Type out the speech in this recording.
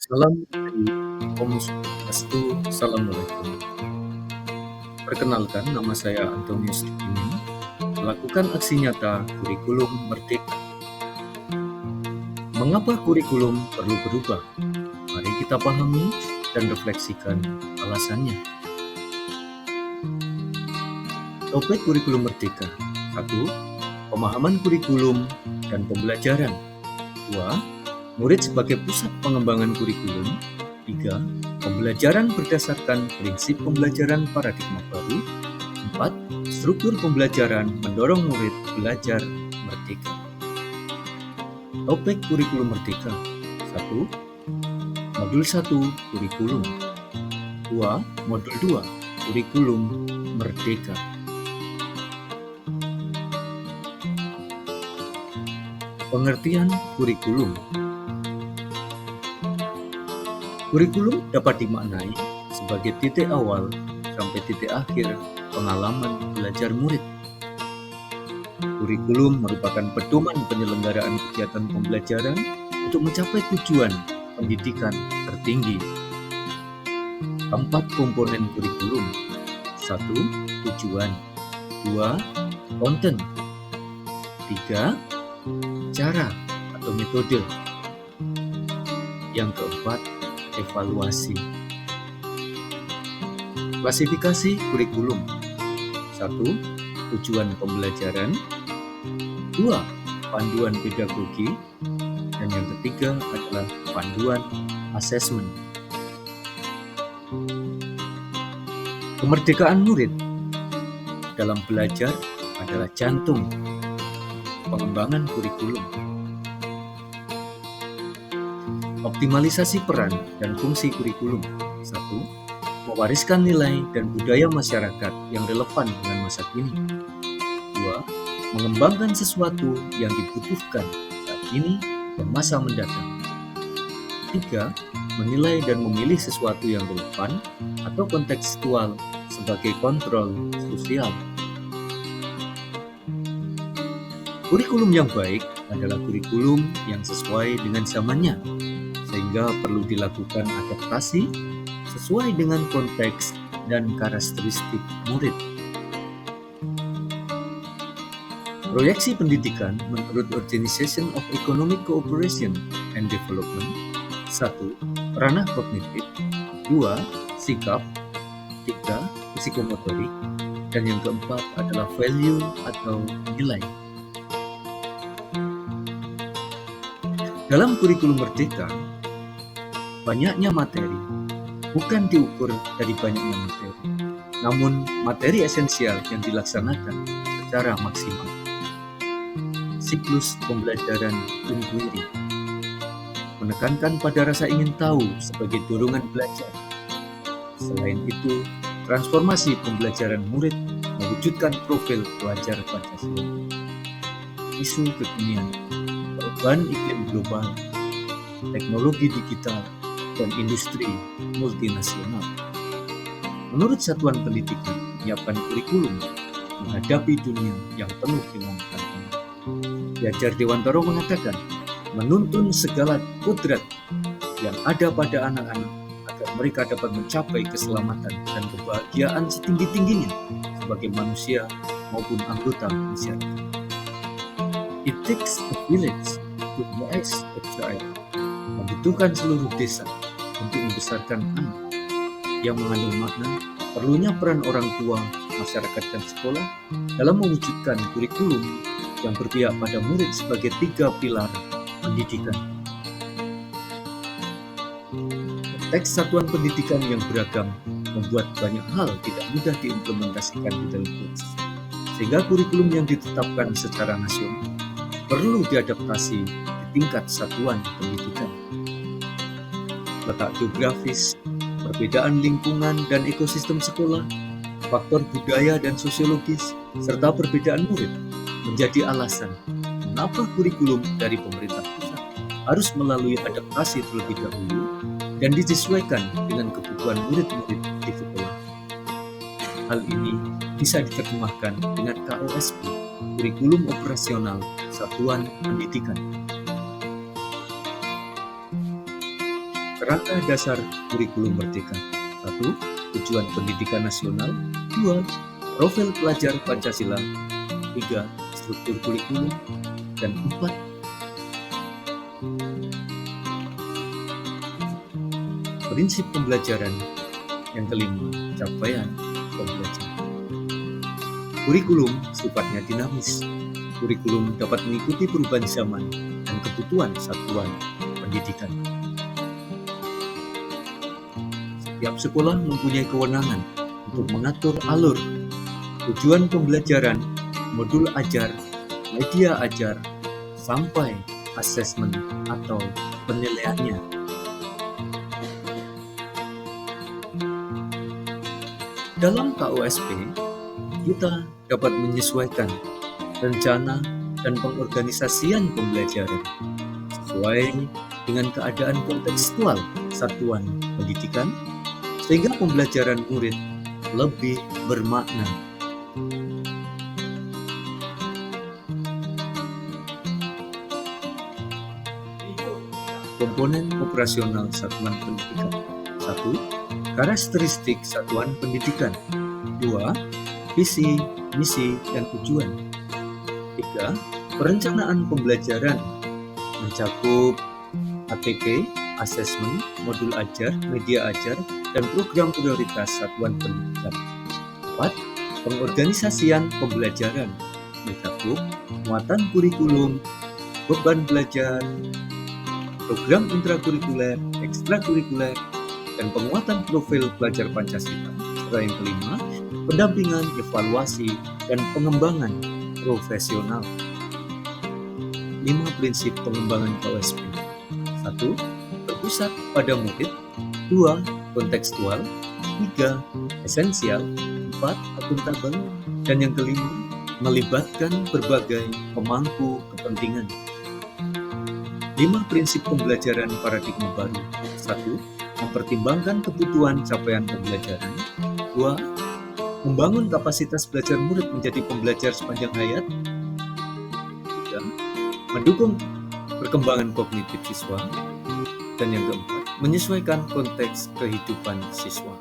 Salam dari Om Swastiastu, Assalamualaikum. Perkenalkan, nama saya Antonius Imin, melakukan aksi nyata kurikulum merdeka. Mengapa kurikulum perlu berubah? Mari kita pahami dan refleksikan alasannya. Topik kurikulum merdeka. 1. Pemahaman kurikulum dan pembelajaran. 2. Murid sebagai pusat pengembangan kurikulum. 3. Pembelajaran berdasarkan prinsip pembelajaran paradigma baru. 4. Struktur pembelajaran mendorong murid belajar merdeka. Topik kurikulum merdeka. 1. Modul 1 kurikulum. 2. Modul 2 kurikulum merdeka. Pengertian kurikulum. Kurikulum dapat dimaknai sebagai titik awal sampai titik akhir pengalaman belajar murid. Kurikulum merupakan pedoman penyelenggaraan kegiatan pembelajaran untuk mencapai tujuan pendidikan tertinggi. 4 komponen kurikulum. 1. Tujuan. 2. Konten. 3. Cara atau metode. Yang keempat, evaluasi. Klasifikasi kurikulum. 1. Tujuan pembelajaran. 2. Panduan pedagogi. Dan yang ketiga adalah panduan asesmen. Kemerdekaan murid dalam belajar adalah jantung pengembangan kurikulum. Optimalisasi peran dan fungsi kurikulum. 1. Mewariskan nilai dan budaya masyarakat yang relevan dengan masa kini. 2. Mengembangkan sesuatu yang dibutuhkan saat ini dan masa mendatang. 3. Menilai dan memilih sesuatu yang relevan atau kontekstual sebagai kontrol sosial. Kurikulum yang baik adalah kurikulum yang sesuai dengan zamannya, sehingga perlu dilakukan adaptasi sesuai dengan konteks dan karakteristik murid. Proyeksi pendidikan menurut Organization of Economic Cooperation and Development. 1. Ranah kognitif. 2. Sikap. 3. Psikomotorik. Dan yang keempat adalah value atau nilai. Dalam kurikulum merdeka, banyaknya materi bukan diukur dari banyaknya materi, namun materi esensial yang dilaksanakan secara maksimal. Siklus pembelajaran inquiry menekankan pada rasa ingin tahu sebagai dorongan belajar. Selain itu, transformasi pembelajaran murid mewujudkan profil pelajar Pancasila. Isu kekinian, perubahan iklim global, teknologi digital, dan industri multinasional. Menurut Satuan Pendidikan, menyiapkan kurikulum menghadapi dunia yang penuh dengan tantangan. Ki Hajar Dewantara mengatakan, menuntun segala kodrat yang ada pada anak-anak agar mereka dapat mencapai keselamatan dan kebahagiaan setinggi-tingginya sebagai manusia maupun anggota masyarakat. It takes a village to raise a child. Membutuhkan seluruh desa untuk membesarkan anak, yang mengandung makna perlunya peran orang tua, masyarakat, dan sekolah dalam mewujudkan kurikulum yang berpihak pada murid sebagai 3 pilar pendidikan. Konteks satuan pendidikan yang beragam membuat banyak hal tidak mudah diimplementasikan di dalam kelas, sehingga kurikulum yang ditetapkan secara nasional perlu diadaptasi di tingkat satuan pendidikan. Letak geografis, perbedaan lingkungan dan ekosistem sekolah, faktor budaya dan sosiologis, serta perbedaan murid menjadi alasan mengapa kurikulum dari pemerintah pusat harus melalui adaptasi terlebih dahulu dan disesuaikan dengan kebutuhan murid-murid di sekolah. Hal ini bisa diterjemahkan dengan KOSP, Kurikulum Operasional Satuan Pendidikan. Kerangka dasar kurikulum merdeka. 1. Tujuan pendidikan nasional. 2. Profil pelajar Pancasila. 3. Struktur kurikulum. Dan 4. Prinsip pembelajaran. Yang kelima, capaian pembelajaran. Kurikulum sifatnya dinamis. Kurikulum dapat mengikuti perubahan zaman dan kebutuhan satuan pendidikan. Setiap sekolah mempunyai kewenangan untuk mengatur alur, tujuan pembelajaran, modul ajar, media ajar, sampai asesmen atau penilaiannya. Dalam KUSP, kita dapat menyesuaikan rencana dan pengorganisasian pembelajaran sesuai dengan keadaan kontekstual satuan pendidikan, sehingga pembelajaran murid lebih bermakna. Komponen operasional satuan pendidikan. 1. Karakteristik satuan pendidikan. 2. Visi, misi, dan tujuan. 3. Perencanaan pembelajaran mencakup ATP, asesmen, modul ajar, media ajar, dan program prioritas satuan pendidikan. 4. Pengorganisasian pembelajaran mencakup muatan kurikulum, beban belajar, program intrakurikuler, ekstrakurikuler, dan penguatan profil pelajar Pancasila. Serta yang kelima, pendampingan, evaluasi, dan pengembangan profesional. 5 prinsip pengembangan KUSP. 1. Berpusat pada murid. 2. Kontekstual. 3. Esensial. 4. Akuntabel. Dan yang kelima, melibatkan berbagai pemangku kepentingan. 5 prinsip pembelajaran paradigma baru. 1. Mempertimbangkan kebutuhan capaian pembelajaran. 2. Membangun kapasitas belajar murid menjadi pembelajar sepanjang hayat. 3. Mendukung perkembangan kognitif siswa. Dan yang keempat, menyesuaikan konteks kehidupan siswa.